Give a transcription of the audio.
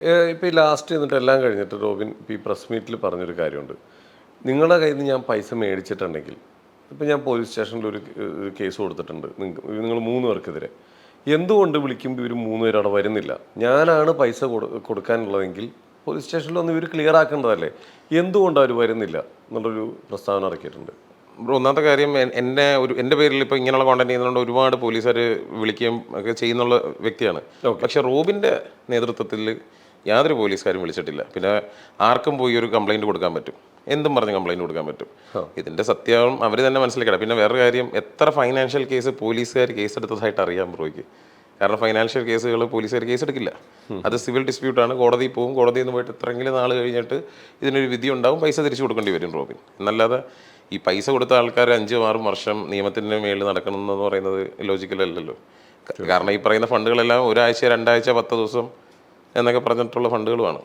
ഇപ്പോൾ ഈ ലാസ്റ്റ് എന്നിട്ട് എല്ലാം കഴിഞ്ഞിട്ട് റോബിൻ ഈ പ്രസ് മീറ്റിൽ പറഞ്ഞൊരു കാര്യമുണ്ട്. നിങ്ങളുടെ കയ്യിൽ നിന്ന് ഞാൻ പൈസ മേടിച്ചിട്ടുണ്ടെങ്കിൽ, ഇപ്പോൾ ഞാൻ പോലീസ് സ്റ്റേഷനിൽ ഒരു കേസ് കൊടുത്തിട്ടുണ്ട് നിങ്ങൾ 3 പേർക്കെതിരെ. എന്തുകൊണ്ട് വിളിക്കുമ്പോൾ ഇവർ 3 പേരും അവിടെ വരുന്നില്ല? ഞാനാണ് പൈസ കൊടുക്കാനുള്ളതെങ്കിൽ പോലീസ് സ്റ്റേഷനിൽ ഒന്ന് ഇവർ ക്ലിയർ ആക്കേണ്ടതല്ലേ? എന്തുകൊണ്ട് അവർ വരുന്നില്ല എന്നുള്ളൊരു പ്രസ്താവന ഇറക്കിയിട്ടുണ്ട്. ഒന്നാമത്തെ കാര്യം എൻ്റെ പേരിൽ ഇപ്പോൾ ഇങ്ങനെയുള്ള കോണ്ടന്റ് ചെയ്യുന്നതുകൊണ്ട് ഒരുപാട് പോലീസുകാർ വിളിക്കുകയും ഒക്കെ ചെയ്യുന്നുള്ള വ്യക്തിയാണ്. പക്ഷെ റോബിൻ്റെ നേതൃത്വത്തിൽ യാതൊരു പോലീസുകാരും വിളിച്ചിട്ടില്ല. പിന്നെ ആർക്കും പോയി ഒരു കംപ്ലൈൻറ്റ് കൊടുക്കാൻ പറ്റും, എന്തും പറഞ്ഞ് കംപ്ലൈൻറ്റ് കൊടുക്കാൻ പറ്റും. ഇതിൻ്റെ സത്യം അവർ തന്നെ മനസ്സിലാക്കണം. പിന്നെ വേറൊരു കാര്യം, എത്ര ഫൈനാൻഷ്യൽ കേസ് പോലീസുകാർ കേസെടുത്തതായിട്ട് അറിയാം ബ്രോയ്ക്ക്? കാരണം ഫൈനാൻഷ്യൽ കേസുകൾ പോലീസുകാർ കേസെടുക്കില്ല. അത് സിവിൽ ഡിസ്പ്യൂട്ടാണ്, കോടതിയിൽ പോകും. കോടതിയിൽ നിന്ന് പോയിട്ട് എത്രയെങ്കിലും നാൾ കഴിഞ്ഞിട്ട് ഇതിനൊരു വിധി ഉണ്ടാവും, പൈസ തിരിച്ചു കൊടുക്കേണ്ടി വരും റോബിൻ. എന്നല്ലാതെ ഈ പൈസ കൊടുത്ത ആൾക്കാർ 5-6 വർഷം നിയമത്തിൻ്റെ മേളിൽ നടക്കണമെന്ന് പറയുന്നത് ലോജിക്കലല്ലല്ലോ. കാരണം ഈ പറയുന്ന ഫണ്ടുകളെല്ലാം 1 ആഴ്ച 2 ആഴ്ച 10 ദിവസം എന്നൊക്കെ പറഞ്ഞിട്ടുള്ള ഫണ്ടുകളുമാണ്.